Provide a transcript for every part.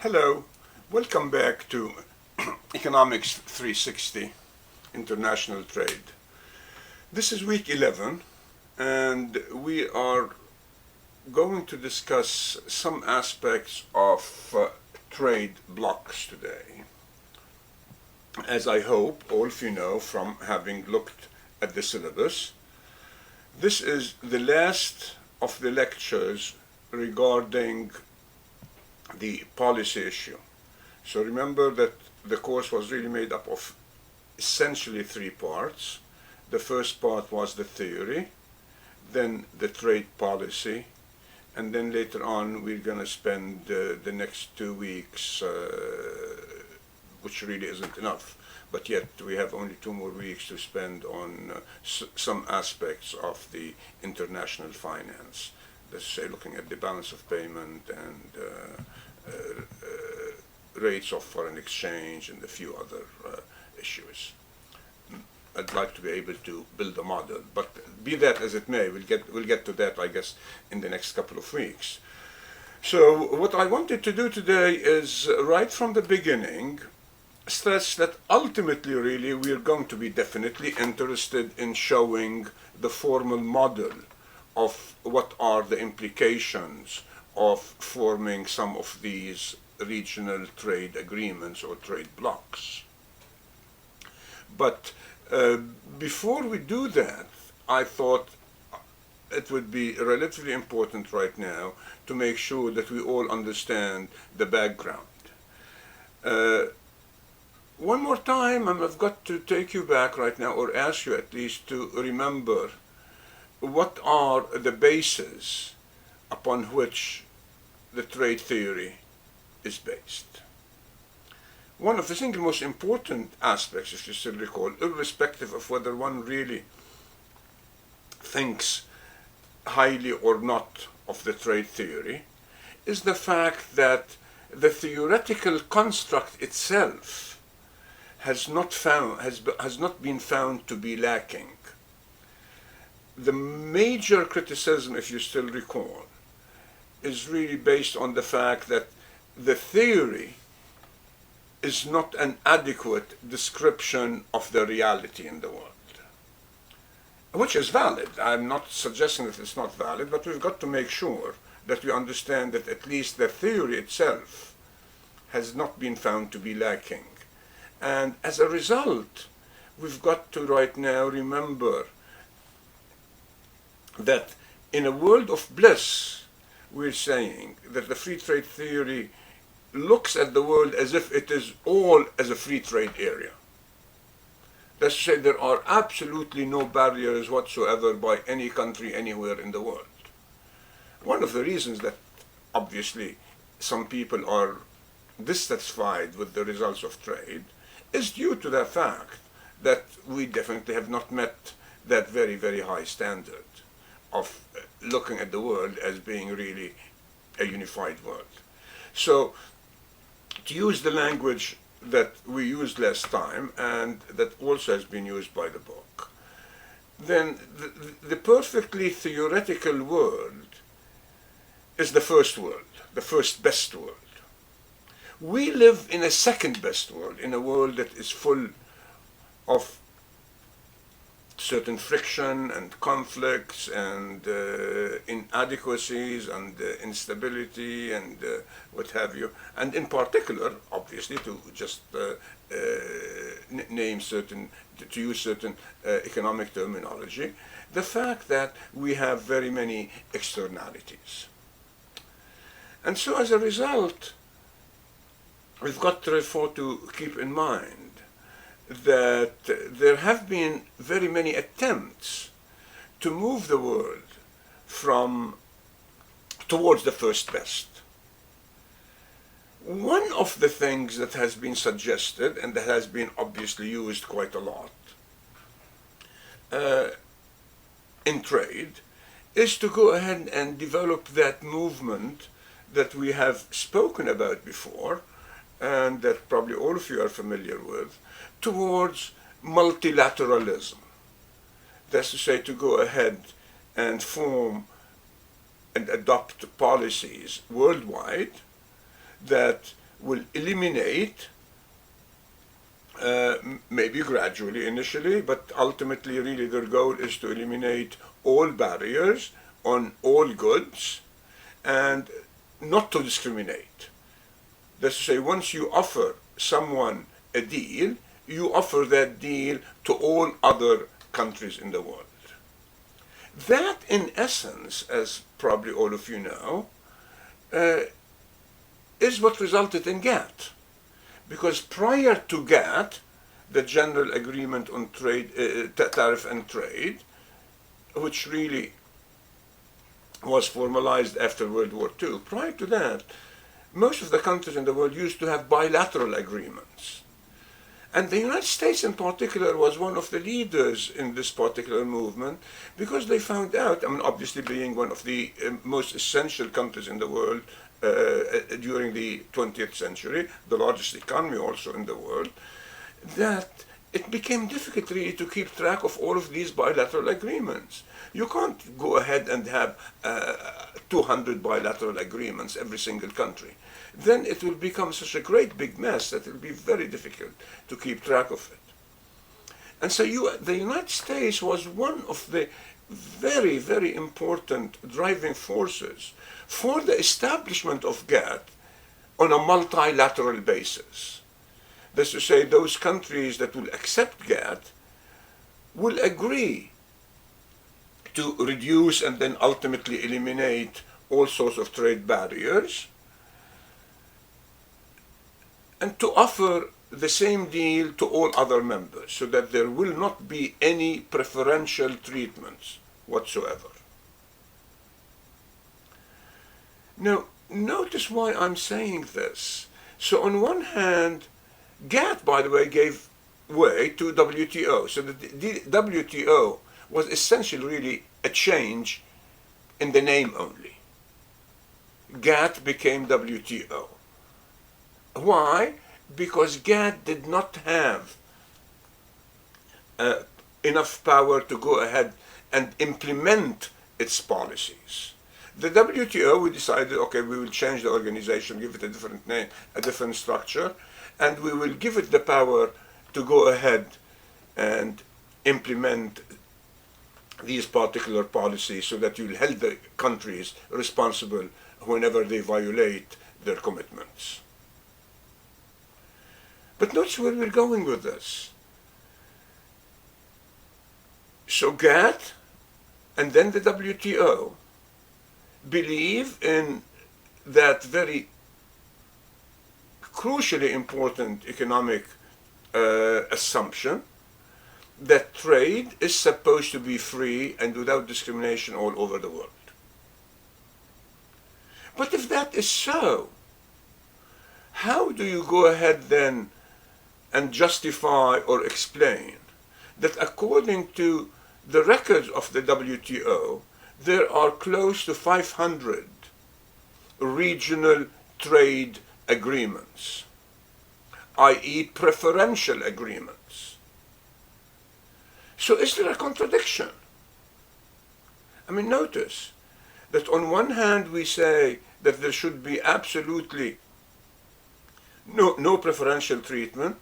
Hello, welcome back to Economics 360 International Trade. This is week 11 and we are going to discuss some aspects of trade blocks today. As I hope all of you know from having looked at the syllabus, this is the last of the lectures regarding the policy issue. So remember that the course was really made up of essentially three parts. The first part was the theory, then the trade policy, and then later on we're going to spend the next 2 weeks, which really isn't enough, but yet we have only 2 more weeks to spend on some aspects of the international finance. Let's say looking at the balance of payment and rates of foreign exchange and a few other issues. I'd like to be able to build a model, but be that as it may, we'll get to that, I guess, in the next couple of weeks. So what I wanted to do today is, right from the beginning, stress that ultimately, really, we're going to be definitely interested in showing the formal model of what are the implications of forming some of these regional trade agreements or trade blocks. But before we do that, I thought it would be relatively important right now to make sure that we all understand the background. One more time, I've got to take you back right now, or ask you at least to remember what are the bases upon which the trade theory is based. One of the single most important aspects, if you still recall, irrespective of whether one really thinks highly or not of the trade theory, is the fact that the theoretical construct itself has not been found to be lacking. The major criticism, if you still recall, is really based on the fact that the theory is not an adequate description of the reality in the world, which is valid. I'm not suggesting that it's not valid, but we've got to make sure that we understand that at least the theory itself has not been found to be lacking. And as a result, we've got to right now remember that in a world of bliss, we're saying that the free trade theory looks at the world as if it is all as a free trade area. That's to say, there are absolutely no barriers whatsoever by any country anywhere in the world. One of the reasons that obviously some people are dissatisfied with the results of trade is due to the fact that we definitely have not met that very, very high standard of looking at the world as being really a unified world. So, to use the language that we used last time, and that also has been used by the book, then the perfectly theoretical world is the first world, the first best world. We live in a second best world, in a world that is full of certain friction and conflicts and inadequacies and instability and what have you. And in particular, obviously, to just name certain, to use certain economic terminology, the fact that we have very many externalities. And so as a result, we've got therefore to keep in mind that there have been very many attempts to move the world towards the first best. One of the things that has been suggested, and that has been obviously used quite a lot in trade, is to go ahead and develop that movement that we have spoken about before, and that probably all of you are familiar with, towards multilateralism. That's to say, to go ahead and form and adopt policies worldwide that will eliminate, maybe gradually initially, but ultimately really their goal is to eliminate all barriers on all goods and not to discriminate. That's to say, once you offer someone a deal, you offer that deal to all other countries in the world. That, in essence, as probably all of you know, is what resulted in GATT. Because prior to GATT, the General Agreement on Trade, Tariff and Trade, which really was formalized after World War II, prior to that, most of the countries in the world used to have bilateral agreements. And the United States in particular was one of the leaders in this particular movement because they found out, I mean, obviously being one of the most essential countries in the world during the 20th century, the largest economy also in the world, that it became difficult really to keep track of all of these bilateral agreements. You can't go ahead and have 200 bilateral agreements every single country. Then it will become such a great big mess that it will be very difficult to keep track of it. And so the United States was one of the very, very important driving forces for the establishment of GATT on a multilateral basis. That's to say, those countries that will accept GATT will agree to reduce and then ultimately eliminate all sorts of trade barriers and to offer the same deal to all other members so that there will not be any preferential treatments whatsoever. Now, notice why I'm saying this. So on one hand, GATT, by the way, gave way to WTO. So the WTO was essentially really a change in the name only. GATT became WTO. Why? Because GATT did not have enough power to go ahead and implement its policies. The WTO, we decided, okay, we will change the organization, give it a different name, a different structure, and we will give it the power to go ahead and implement these particular policies so that you'll hold the countries responsible whenever they violate their commitments. But notice where we're going with this. So GATT and then the WTO believe in that very crucially important economic assumption that trade is supposed to be free and without discrimination all over the world. But if that is so, how do you go ahead then and justify or explain that according to the records of the WTO, there are close to 500 regional trade agreements, i.e. preferential agreements? So is there a contradiction? I mean, notice that on one hand we say that there should be absolutely no preferential treatment,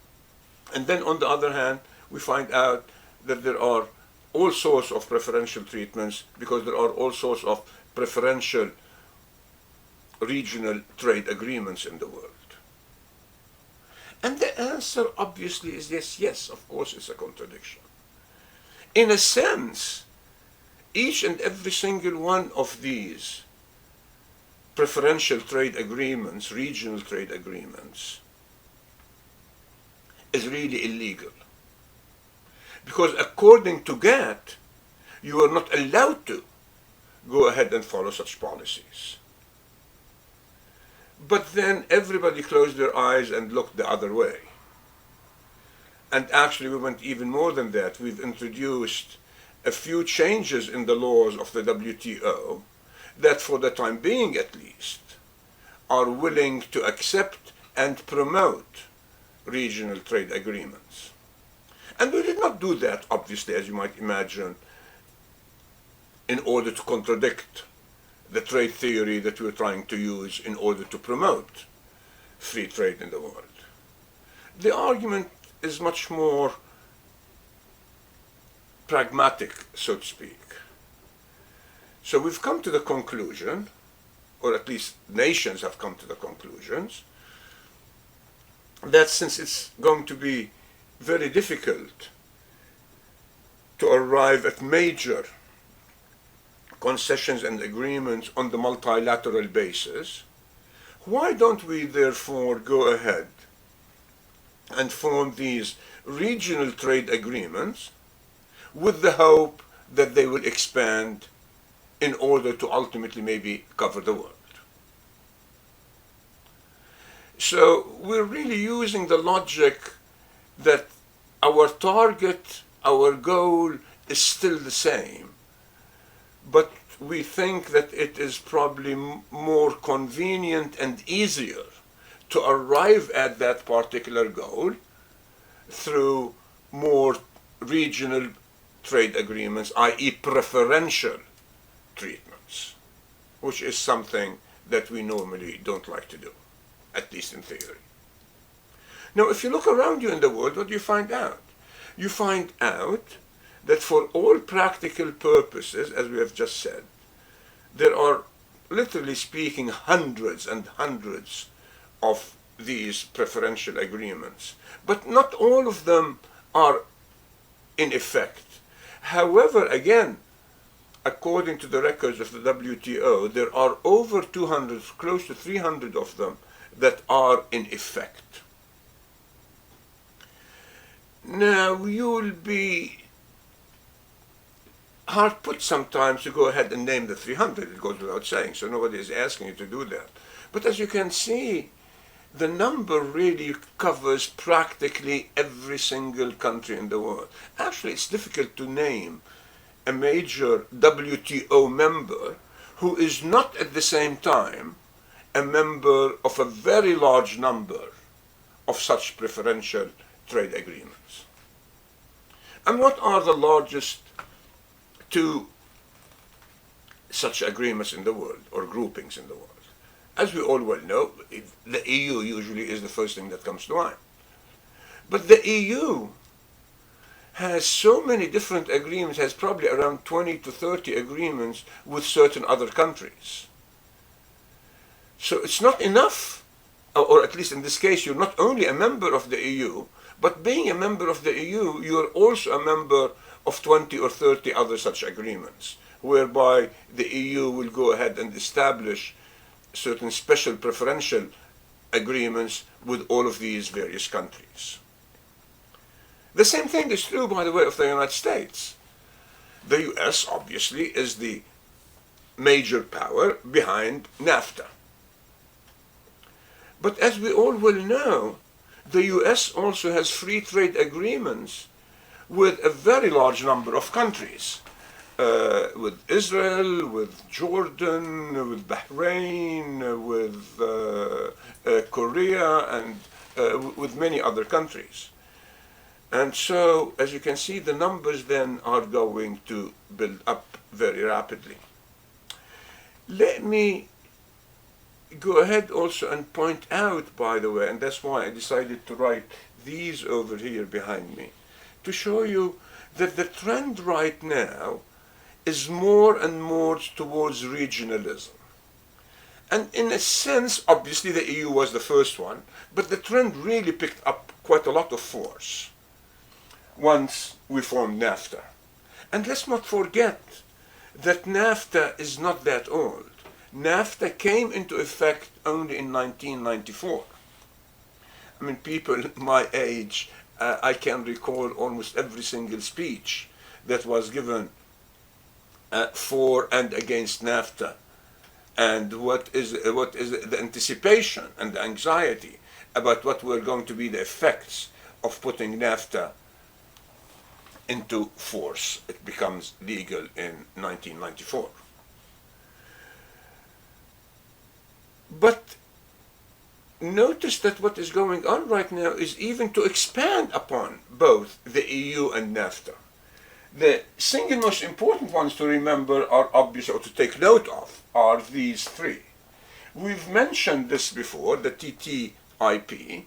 and then on the other hand we find out that there are all sorts of preferential treatments because there are all sorts of preferential regional trade agreements in the world. And the answer obviously is yes, of course it's a contradiction. In a sense, each and every single one of these preferential trade agreements, regional trade agreements, is really illegal. Because according to GATT, you are not allowed to go ahead and follow such policies. But then everybody closed their eyes and looked the other way. And actually we went even more than that. We've introduced a few changes in the laws of the WTO that for the time being at least are willing to accept and promote regional trade agreements. And we did not do that, obviously, as you might imagine, in order to contradict the trade theory that we're trying to use in order to promote free trade in the world. The argument is much more pragmatic, so to speak. So we've come to the conclusion, or at least nations have come to the conclusions, that since it's going to be very difficult to arrive at major concessions and agreements on the multilateral basis, why don't we therefore go ahead and form these regional trade agreements with the hope that they will expand in order to ultimately maybe cover the world. So we're really using the logic that our target, our goal is still the same, but we think that it is probably more convenient and easier to arrive at that particular goal through more regional trade agreements, i.e. preferential treatments, which is something that we normally don't like to do, at least in theory. Now, if you look around you in the world, what do you find out? You find out that for all practical purposes, as we have just said, there are, literally speaking, hundreds and hundreds of these preferential agreements. But not all of them are in effect. However, again, according to the records of the WTO, there are over 200, close to 300 of them that are in effect. Now, you'll be hard put sometimes to go ahead and name the 300. It goes without saying, so nobody is asking you to do that. But as you can see, the number really covers practically every single country in the world. Actually, it's difficult to name a major WTO member who is not at the same time a member of a very large number of such preferential trade agreements. And what are the largest two such agreements in the world, or groupings in the world? As we all well know, the EU usually is the first thing that comes to mind. But the EU has so many different agreements, has probably around 20 to 30 agreements with certain other countries. So it's not enough, or at least in this case, you're not only a member of the EU, but being a member of the EU, you're also a member of 20 or 30 other such agreements, whereby the EU will go ahead and establish certain special preferential agreements with all of these various countries. The same thing is true, by the way, of the United States. The US, obviously, is the major power behind NAFTA. But as we all will know, the US also has free trade agreements with a very large number of countries. With Israel, with Jordan, with Bahrain, with Korea, and with many other countries. And so, as you can see, the numbers then are going to build up very rapidly. Let me go ahead also and point out, by the way, and that's why I decided to write these over here behind me, to show you that the trend right now is more and more towards regionalism. And in a sense, obviously the EU was the first one, but the trend really picked up quite a lot of force once we formed NAFTA. And let's not forget that NAFTA is not that old. NAFTA came into effect only in 1994. I mean, people my age, I can recall almost every single speech that was given for and against NAFTA, and what is the anticipation and the anxiety about what were going to be the effects of putting NAFTA into force. It becomes legal in 1994. But notice that what is going on right now is even to expand upon both the EU and NAFTA. The single most important ones to remember are obvious, or to take note of, are these three. We've mentioned this before, the TTIP TTIP,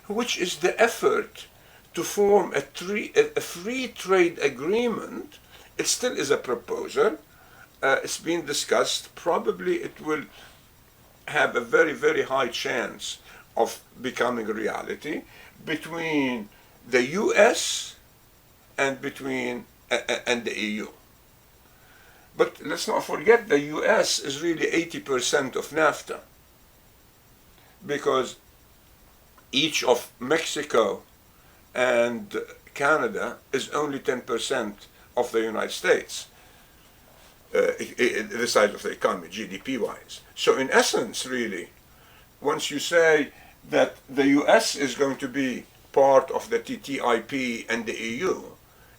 which is the effort to form a free trade agreement. It still is a proposal. It's been discussed. Probably it will have a very, very high chance of becoming a reality between the US and the EU. But let's not forget the US is really 80% of NAFTA, because each of Mexico and Canada is only 10% of the United States, the size of the economy, GDP-wise. So in essence, really, once you say that the US is going to be part of the TTIP and the EU,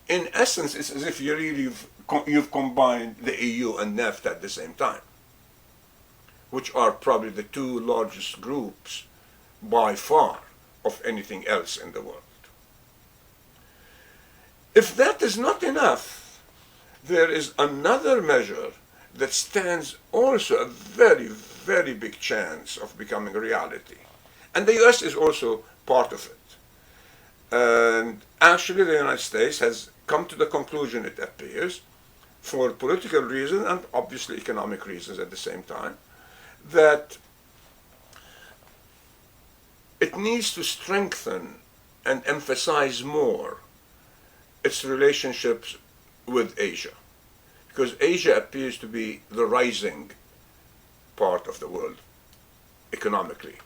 in essence, it's as if you've combined the EU and NAFTA at the same time, which are probably the two largest groups by far of anything else in the world. If that is not enough, there is another measure that stands also a very, very big chance of becoming a reality. And the US is also part of it. And actually the United States has come to the conclusion, it appears, for political reasons and obviously economic reasons at the same time, that it needs to strengthen and emphasize more its relationships with Asia, because Asia appears to be the rising part of the world economically,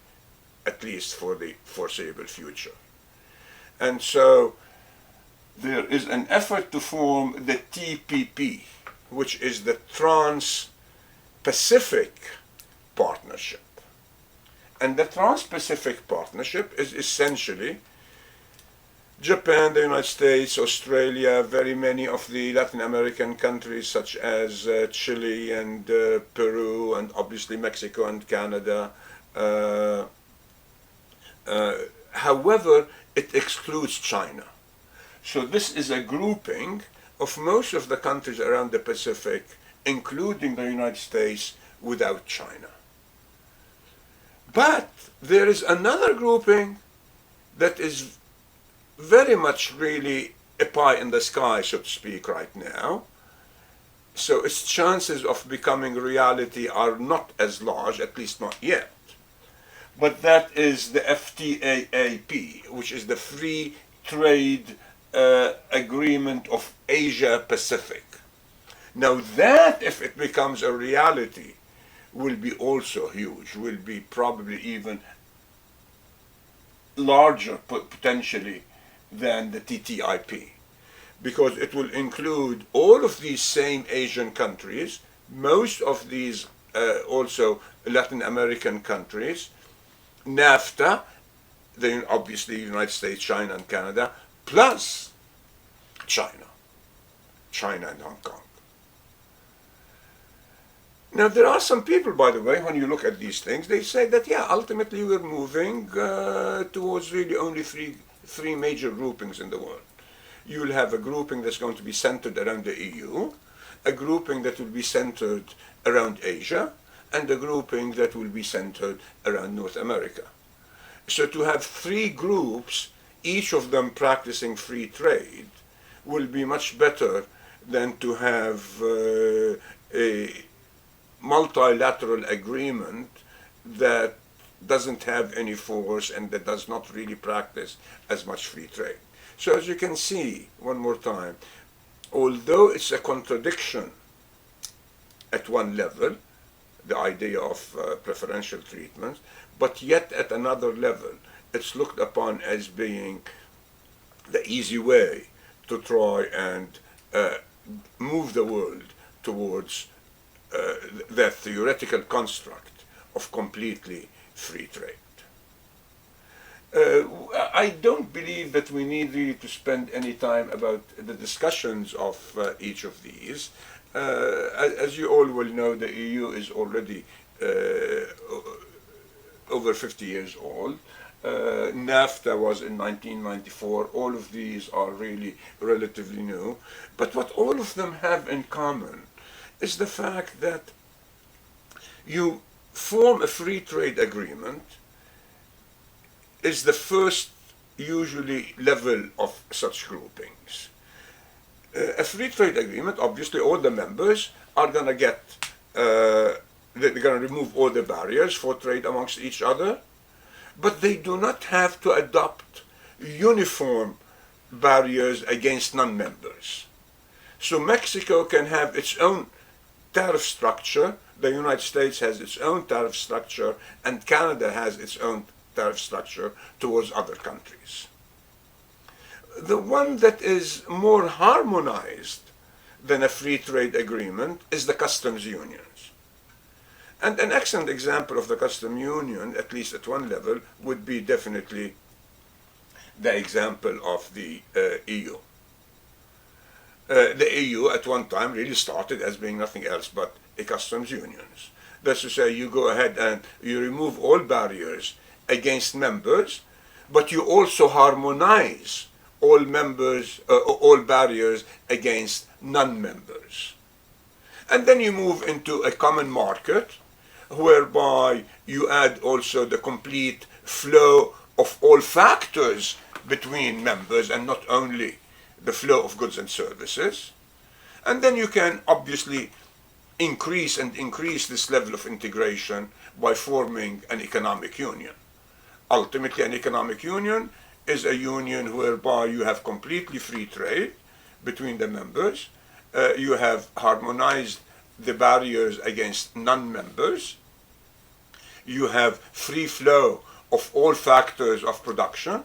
at least for the foreseeable future. And so there is an effort to form the TPP, which is the Trans-Pacific Partnership. And the Trans-Pacific Partnership is essentially Japan, the United States, Australia, very many of the Latin American countries such as Chile and Peru, and obviously Mexico and Canada. However, it excludes China. So this is a grouping of most of the countries around the Pacific, including the United States, without China. But there is another grouping that is very much really a pie in the sky, so to speak, right now. So its chances of becoming reality are not as large, at least not yet. But that is the FTAAP, which is the Free Trade Agreement of Asia Pacific. Now that, if it becomes a reality, will be also huge, will be probably even larger potentially than the TTIP, because it will include all of these same Asian countries, most of these also Latin American countries, NAFTA, obviously United States, China and Canada, plus China and Hong Kong. Now there are some people, by the way, when you look at these things, they say that yeah, ultimately we're moving towards really only three major groupings in the world. You will have a grouping that's going to be centered around the EU, a grouping that will be centered around Asia, and a grouping that will be centered around North America. So to have three groups, each of them practicing free trade, will be much better than to have a multilateral agreement that doesn't have any force and that does not really practice as much free trade. So as you can see, one more time, although it's a contradiction at one level, the idea of preferential treatment, but yet at another level, it's looked upon as being the easy way to try and move the world towards that theoretical construct of completely free trade. I don't believe that we need really to spend any time about the discussions of each of these. As you all will know, the EU is already over 50 years old. NAFTA was in 1994. All of these are really relatively new. But what all of them have in common is the fact that you form a free trade agreement is the first usually level of such groupings. A free trade agreement, obviously all the members are going to get, they're going to remove all the barriers for trade amongst each other, but they do not have to adopt uniform barriers against non-members. So Mexico can have its own tariff structure, the United States has its own tariff structure, and Canada has its own tariff structure towards other countries. The one that is more harmonized than a free trade agreement is the customs unions. And an excellent example of the customs union, at least at one level, would be definitely the example of the EU. The EU at one time really started as being nothing else but a customs unions. That's to say, you go ahead and you remove all barriers against members, but you also harmonize all members, all barriers against non-members. And then you move into a common market, whereby you add also the complete flow of all factors between members and not only the flow of goods and services. And then you can obviously increase this level of integration by forming an economic union. Ultimately, an economic union is a union whereby you have completely free trade between the members, you have harmonized the barriers against non-members, you have free flow of all factors of production,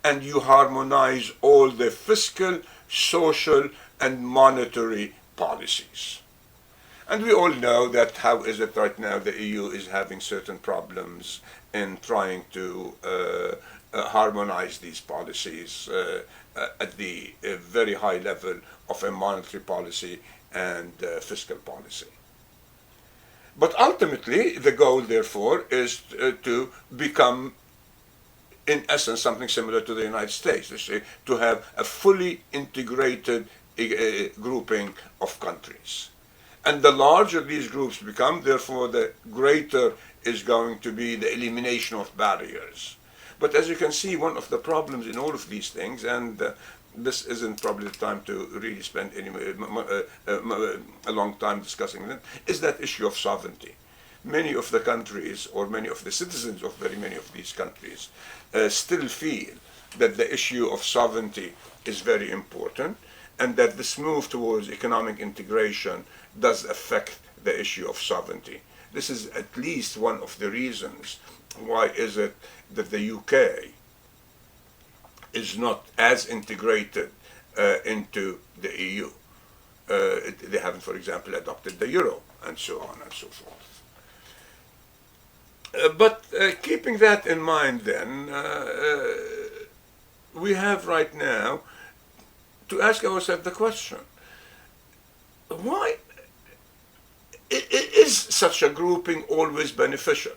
and you harmonize all the fiscal, social, and monetary policies. And we all know that how is it right now the EU is having certain problems in trying to harmonize these policies at the very high level of a monetary policy and fiscal policy. But ultimately, the goal, therefore, is to become, in essence, something similar to the United States, to have a fully integrated grouping of countries. And the larger these groups become, therefore, the greater is going to be the elimination of barriers. But as you can see, one of the problems in all of these things, and this isn't probably the time to really spend a long time discussing it, is that issue of sovereignty. Many of the countries, or many of the citizens of very many of these countries, still feel that the issue of sovereignty is very important, and that this move towards economic integration does affect the issue of sovereignty. This is at least one of the reasons why is it that the UK is not as integrated into the EU. They haven't, for example, adopted the euro, and so on and so forth. But keeping that in mind then, we have right now to ask ourselves the question, why is such a grouping always beneficial?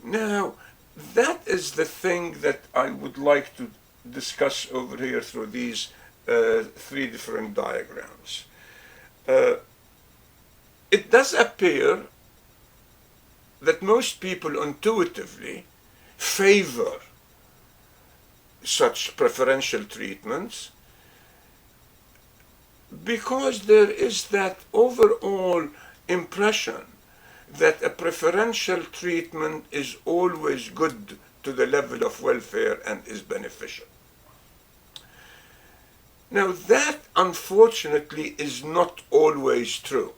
Now, that is the thing that I would like to discuss over here through these three different diagrams. It does appear that most people intuitively favor such preferential treatments because there is that overall impression that a preferential treatment is always good to the level of welfare and is beneficial. Now that, unfortunately, is not always true.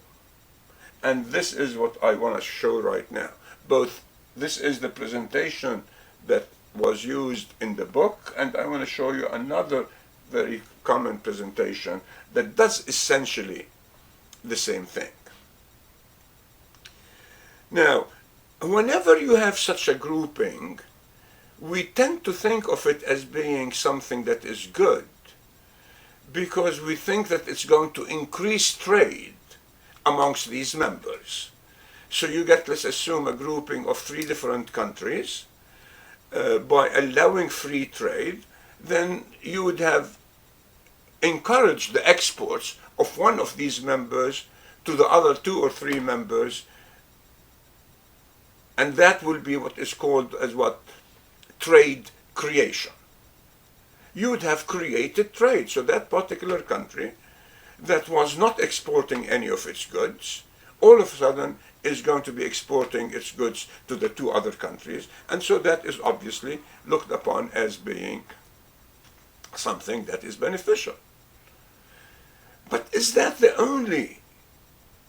And this is what I want to show right now. Both, this is the presentation that was used in the book, and I want to show you another very common presentation that does essentially the same thing. Now, whenever you have such a grouping, we tend to think of it as being something that is good, because we think that it's going to increase trade amongst these members. So you get, let's assume, a grouping of three different countries. By allowing free trade, then you would have encouraged the exports of one of these members to the other two or three members, and that will be what is called as what? trade creation. You would have created trade. So that particular country that was not exporting any of its goods, all of a sudden is going to be exporting its goods to the two other countries. And so that is obviously looked upon as being something that is beneficial. But is that the only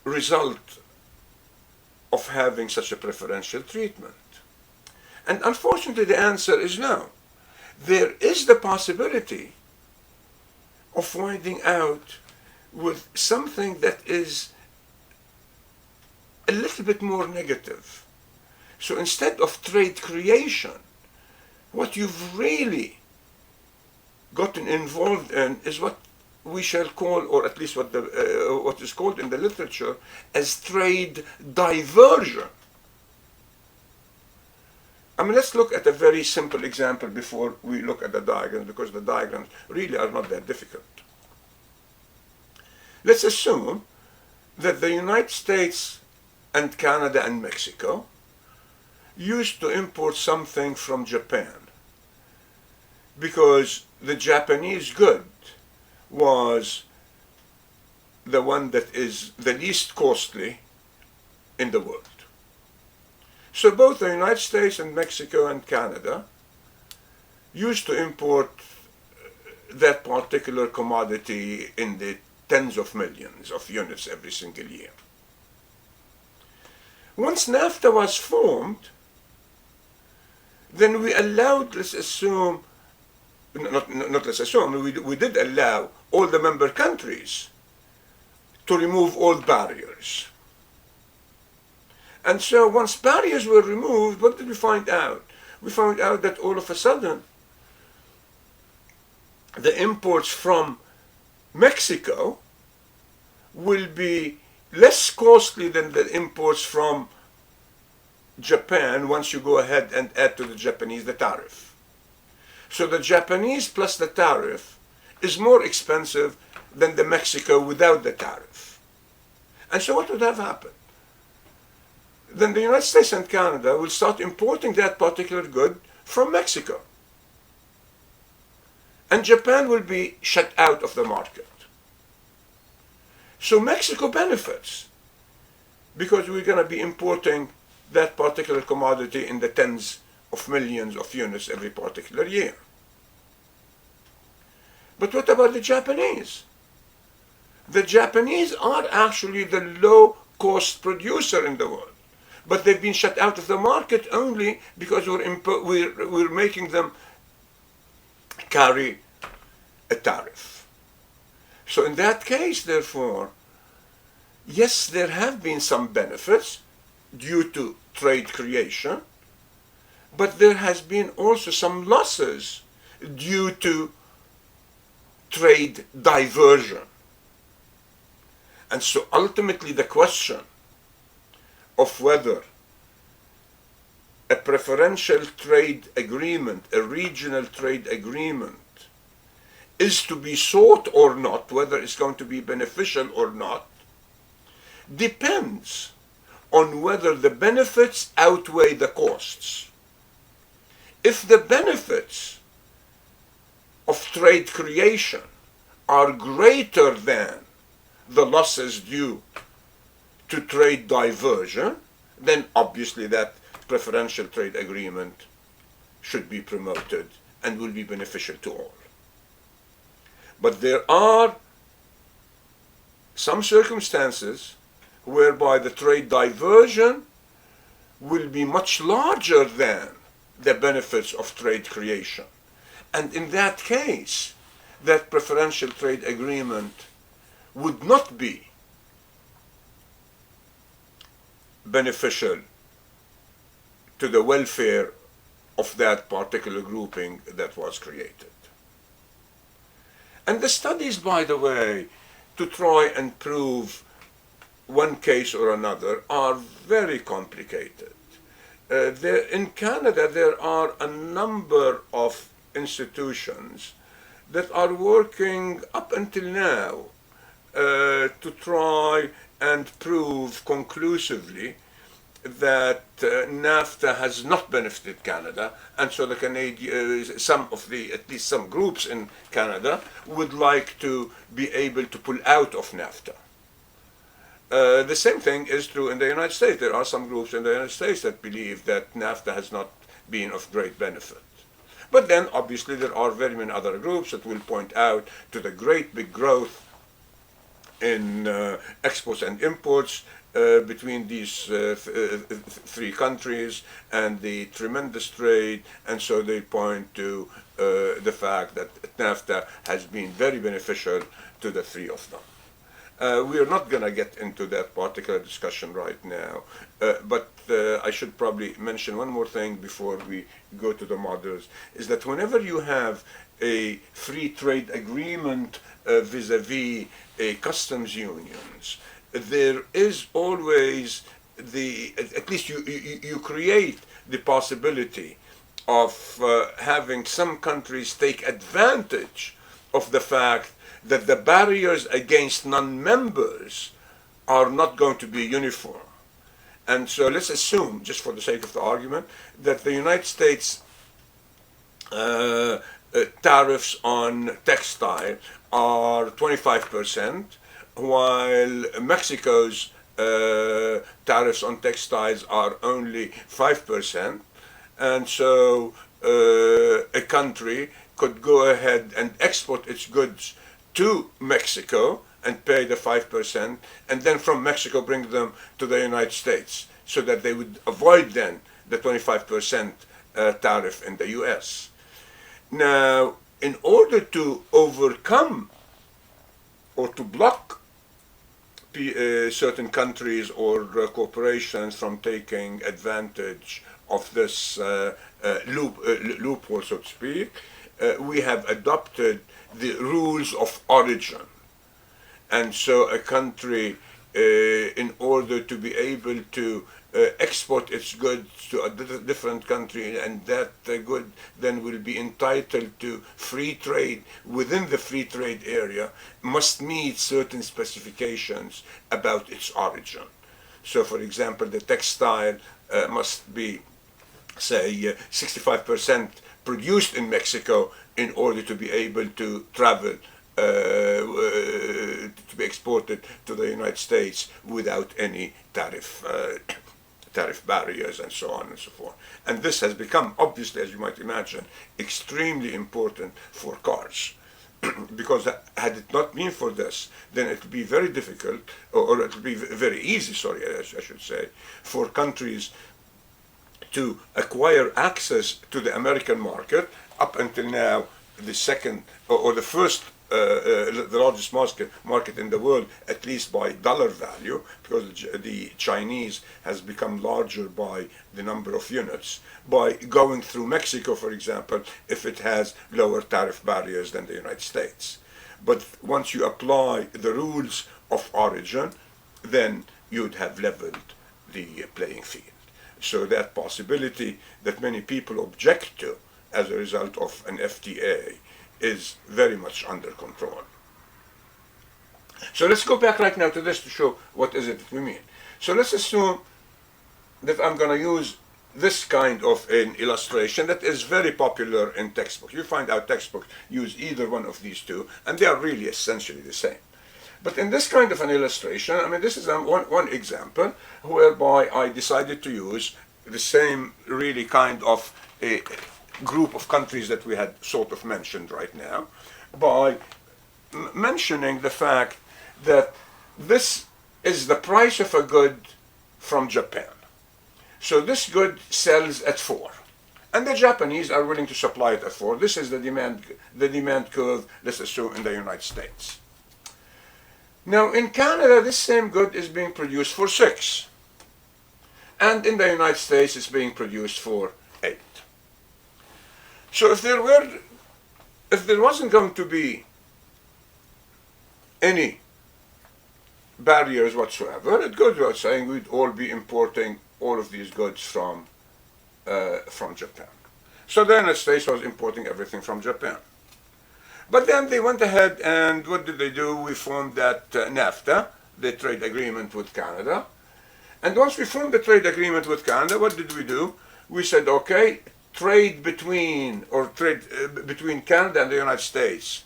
result of having such a preferential treatment? And unfortunately, the answer is no. There is the possibility of finding out with something that is a little bit more negative. So instead of trade creation, what you've really gotten involved in is what we shall call, or at least what is called in the literature, as trade diversion. I mean, let's look at a very simple example before we look at the diagrams, because the diagrams really are not that difficult. Let's assume that the United States and Canada and Mexico used to import something from Japan because the Japanese good was the one that is the least costly in the world. So both the United States and Mexico and Canada used to import that particular commodity in the tens of millions of units every single year. Once NAFTA was formed, then we allowed, let's assume, not let's assume, we did allow all the member countries to remove all barriers. And so once barriers were removed, what did we find out? We found out that all of a sudden, the imports from Mexico will be less costly than the imports from Japan once you go ahead and add to the Japanese the tariff. So the Japanese plus the tariff is more expensive than the Mexico without the tariff. And so what would have happened? Then the United States and Canada will start importing that particular good from Mexico. And Japan will be shut out of the market. So Mexico benefits because we're going to be importing that particular commodity in the tens of millions of units every particular year. But what about the Japanese? The Japanese are actually the low-cost producer in the world, but they've been shut out of the market only because we're making them carry a tariff. So in that case, therefore, yes, there have been some benefits due to trade creation, but there has been also some losses due to trade diversion. And so ultimately the question of whether a preferential trade agreement, a regional trade agreement, is to be sought or not, whether it's going to be beneficial or not, depends on whether the benefits outweigh the costs. If the benefits of trade creation are greater than the losses due to trade diversion, then obviously that preferential trade agreement should be promoted and will be beneficial to all. But there are some circumstances whereby the trade diversion will be much larger than the benefits of trade creation. And in that case, that preferential trade agreement would not be beneficial to the welfare of that particular grouping that was created. And the studies, by the way, to try and prove one case or another are very complicated. In Canada, there are a number of institutions that are working up until now to try and prove conclusively that NAFTA has not benefited Canada, and so the at least some groups in Canada would like to be able to pull out of NAFTA. The same thing is true in the United States. There are some groups in the United States that believe that NAFTA has not been of great benefit. But then, obviously, there are very many other groups that will point out to the great big growth in exports and imports between these three countries and the tremendous trade, and so they point to the fact that NAFTA has been very beneficial to the three of them. We are not going to get into that particular discussion right now, but I should probably mention one more thing before we go to the models, is that whenever you have a free trade agreement vis-a-vis a customs unions, there is always at least you create the possibility of having some countries take advantage of the fact that the barriers against non-members are not going to be uniform. And so let's assume, just for the sake of the argument, that the United States tariffs on textile are 25%, while Mexico's tariffs on textiles are only 5%. And so a country could go ahead and export its goods to Mexico and pay the 5%, and then from Mexico bring them to the United States, so that they would avoid then the 25% tariff in the US. Now, in order to overcome or to block certain countries or corporations from taking advantage of this loophole, so to speak, we have adopted the rules of origin. And so a country, in order to be able to export its goods to a different country, and that good then will be entitled to free trade within the free trade area, must meet certain specifications about its origin. So, for example, the textile must be, say, 65% produced in Mexico in order to be able to travel, to be exported to the United States without any tariff barriers and so on and so forth. And this has become, obviously, as you might imagine, extremely important for cars. Because had it not been for this, then it would be very difficult, or it would be very easy, I should say, for countries to acquire access to the American market. Up until now, the second or the first, the largest market in the world, at least by dollar value, because the Chinese has become larger by the number of units, by going through Mexico, for example, if it has lower tariff barriers than the United States. But once you apply the rules of origin, then you'd have leveled the playing field. So that possibility that many people object to as a result of an FTA is very much under control. So let's go back right now to this to show what is it that we mean. So let's assume that I'm going to use this kind of an illustration that is very popular in textbooks. You find out textbooks use either one of these two, and they are really essentially the same. But in this kind of an illustration, I mean, this is one example whereby I decided to use the same really kind of a group of countries that we had sort of mentioned right now, by mentioning the fact that this is the price of a good from Japan. So this good sells at 4, and the Japanese are willing to supply it at 4. This is the demand curve, let's assume, in the United States. Now in Canada, this same good is being produced for 6, and in the United States it's being produced for 8. So if there wasn't going to be any barriers whatsoever, it goes without saying we'd all be importing all of these goods from Japan. So the United States was importing everything from Japan. But then they went ahead and what did they do? We formed that NAFTA, the trade agreement with Canada. And once we formed the trade agreement with Canada, what did we do? We said, okay, trade between Canada and the United States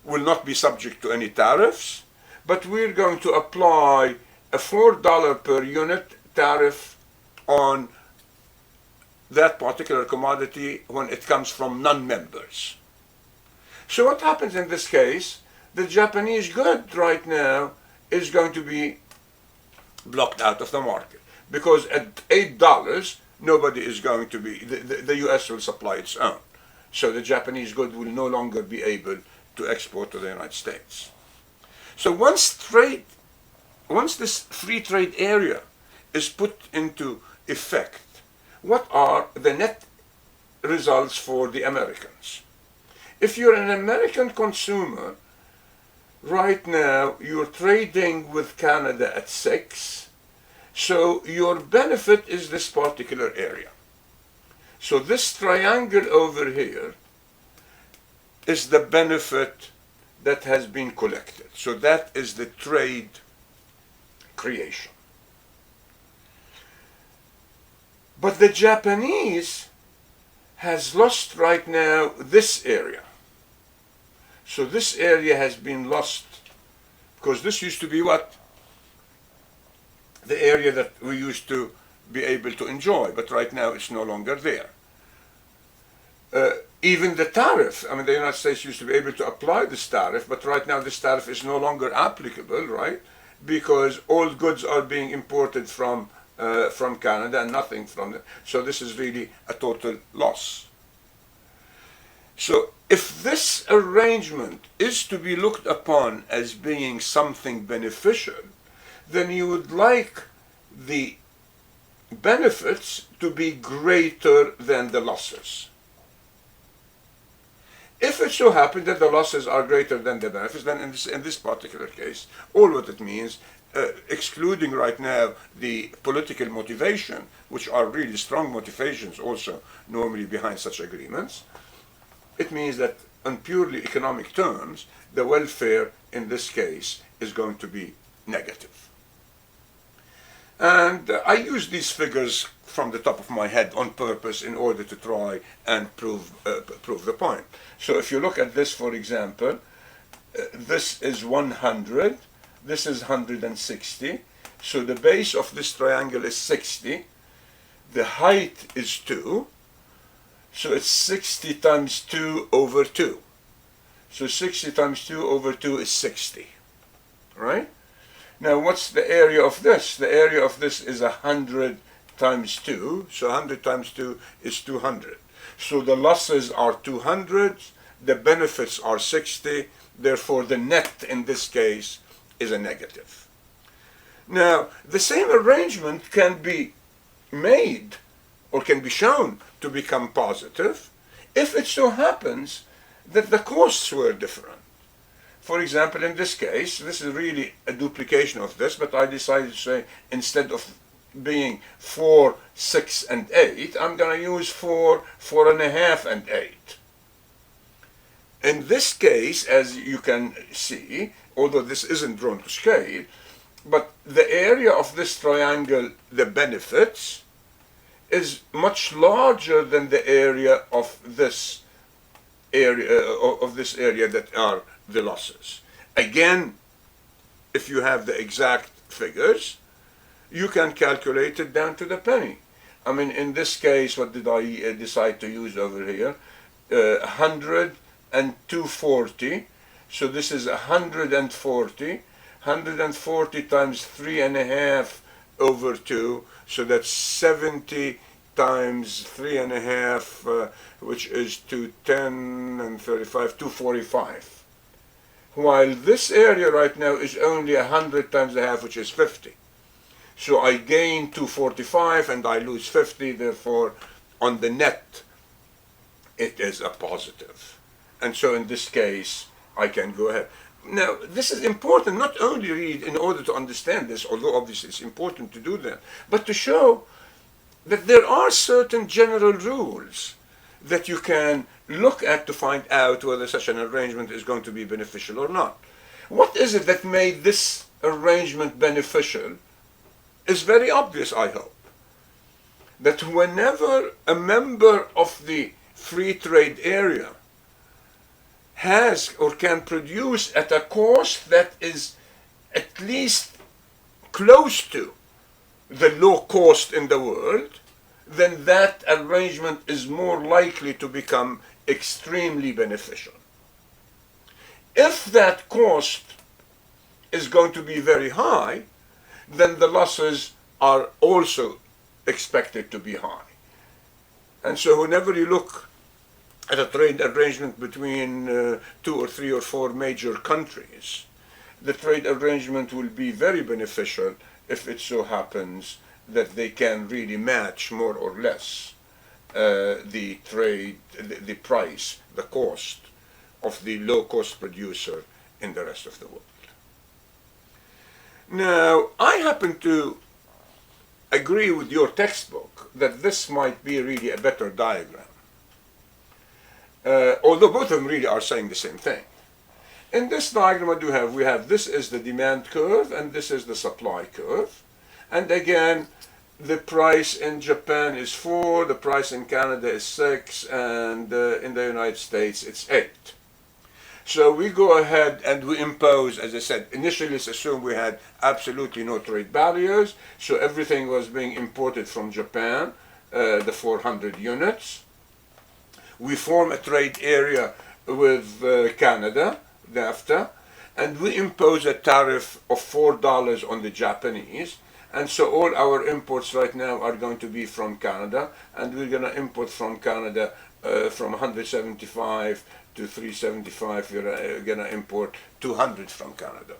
will not be subject to any tariffs, but we're going to apply a $4 per unit tariff on that particular commodity when it comes from non-members. So what happens in this case? The Japanese good right now is going to be blocked out of the market, because at $8 nobody is going to be, the US will supply its own. So the Japanese good will no longer be able to export to the United States. So once this free trade area is put into effect, what are the net results for the Americans? If you're an American consumer, right now you're trading with Canada at 6, so your benefit is this particular area. So this triangle over here is the benefit that has been collected. So that is the trade creation. But the Japanese has lost right now this area. So this area has been lost, because this used to be what? The area that we used to be able to enjoy, but right now it's no longer there. Even the tariff, I mean, the United States used to be able to apply this tariff, but right now this tariff is no longer applicable, right? Because all goods are being imported from Canada and nothing from them. So this is really a total loss. So if this arrangement is to be looked upon as being something beneficial, then you would like the benefits to be greater than the losses. If it so happens that the losses are greater than the benefits, then in this particular case, all what it means, excluding right now the political motivation, which are really strong motivations also normally behind such agreements, it means that on purely economic terms, the welfare in this case is going to be negative. And I use these figures from the top of my head on purpose in order to try and prove the point. So if you look at this, for example, this is 100, this is 160. So the base of this triangle is 60. The height is 2. So it's 60 times 2 over 2. So 60 times 2 over 2 is 60. Right? Now what's the area of this? The area of this is 100 times 2. So 100 times 2 is 200. So the losses are 200. The benefits are 60. Therefore the net in this case is a negative. Now the same arrangement can be made or can be shown to become positive if it so happens that the costs were different. For example, in this case, this is really a duplication of this, but I decided to say instead of being 4, 6, and 8, I'm going to use 4, 4.5, and 8. In this case, as you can see, although this isn't drawn to scale, but the area of this triangle, the benefits, is much larger than the area of this area that are the losses. Again, if you have the exact figures, you can calculate it down to the penny. I mean, in this case, what did I decide to use over here? 100 and 240. So this is 140. 140 times 3.5 over 2. So that's 70 times 3.5, which is 210 and 35, 245. While this area right now is only 100 times a half, which is 50. So I gain 245 and I lose 50, therefore on the net it is a positive. And so in this case I can go ahead. Now this is important, not only read in order to understand this, although obviously it's important to do that, but to show that there are certain general rules that you can look at to find out whether such an arrangement is going to be beneficial or not. What is it that made this arrangement beneficial is very obvious, I hope, that whenever a member of the free trade area has or can produce at a cost that is at least close to the low cost in the world, then that arrangement is more likely to become extremely beneficial. If that cost is going to be very high, then the losses are also expected to be high. And so whenever you look at a trade arrangement between 2 or 3 or 4 major countries, the trade arrangement will be very beneficial if it so happens that they can really match more or less the price, the cost of the low-cost producer in the rest of the world. Now, I happen to agree with your textbook that this might be really a better diagram, although both of them really are saying the same thing. In this diagram, what do we have? This is the demand curve, and this is the supply curve. And again, the price in Japan is 4, the price in Canada is 6, and in the United States it's 8. So we go ahead and we impose, as I said, initially let's assume we had absolutely no trade barriers, so everything was being imported from Japan, the 400 units. We form a trade area with Canada, NAFTA, and we impose a tariff of $4 on the Japanese. And so all our imports right now are going to be from Canada, and we're going to import from Canada from 175 to 375. We're going to import 200 from Canada.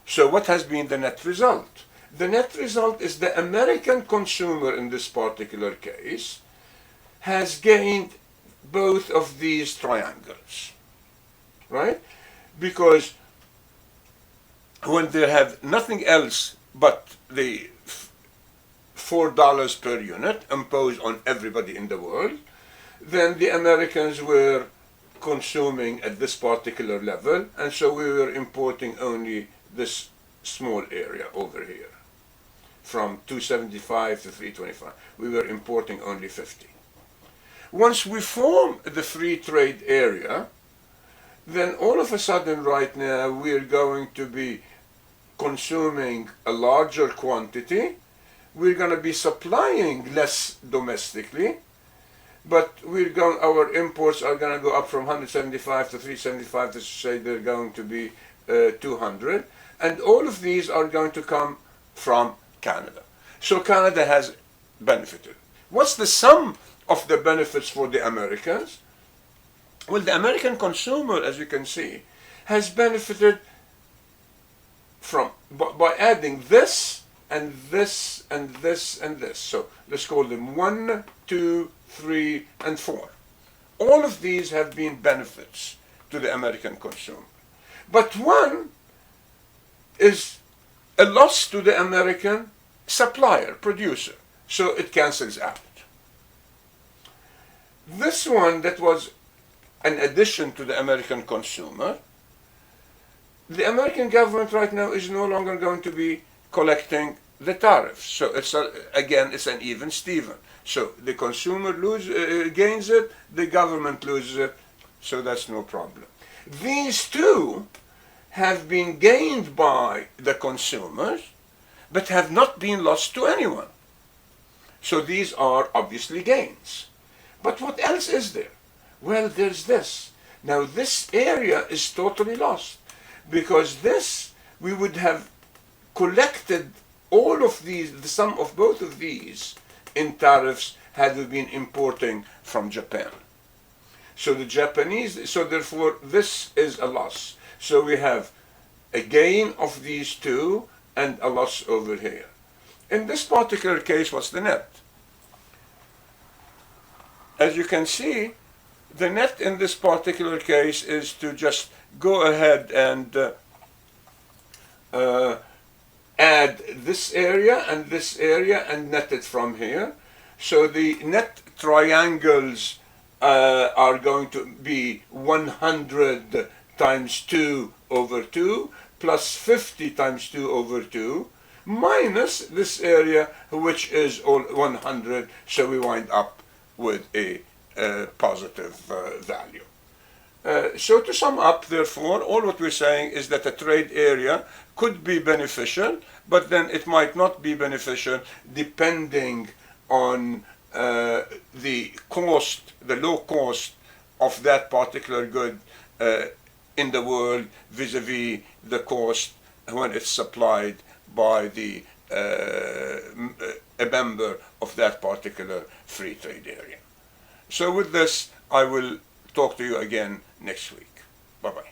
So what has been the net result? The net result is the American consumer in this particular case has gained both of these triangles, right? Because when they have nothing else but the $4 per unit imposed on everybody in the world, then the Americans were consuming at this particular level, and so we were importing only this small area over here. From 275 to 325, we were importing only 50. Once we form the free trade area, then all of a sudden right now we're going to be consuming a larger quantity. We're going to be supplying less domestically, but our imports are going to go up from 175 to 375, to say they're going to be 200, and all of these are going to come from Canada. So Canada has benefited. What's the sum of the benefits for the Americans? Well, the American consumer, as you can see, has benefited by adding this and this and this and this. So let's call them 1, 2, 3, and 4. All of these have been benefits to the American consumer. But one is a loss to the American supplier, producer. So it cancels out. This one that was an addition to the American consumer, the American government right now is no longer going to be collecting the tariffs. So again, it's an even Steven. So the consumer gains it, the government loses it, so that's no problem. These two have been gained by the consumers, but have not been lost to anyone. So these are obviously gains. But what else is there? Well, there's this. Now this area is totally lost, because this, we would have collected all of these, the sum of both of these in tariffs had we been importing from Japan. So the Japanese, so therefore this is a loss. So we have a gain of these two and a loss over here. In this particular case, what's the net? As you can see, the net in this particular case is to just go ahead and add this area and net it from here. So the net triangles are going to be 100 times 2 over 2 plus 50 times 2 over 2, minus this area, which is all 100, so we wind up with a positive value. So to sum up, therefore, all what we're saying is that a trade area could be beneficial, but then it might not be beneficial depending on the cost, the low cost of that particular good in the world vis-a-vis the cost when it's supplied by a member of that particular free trade area. So with this, I will talk to you again next week. Bye-bye.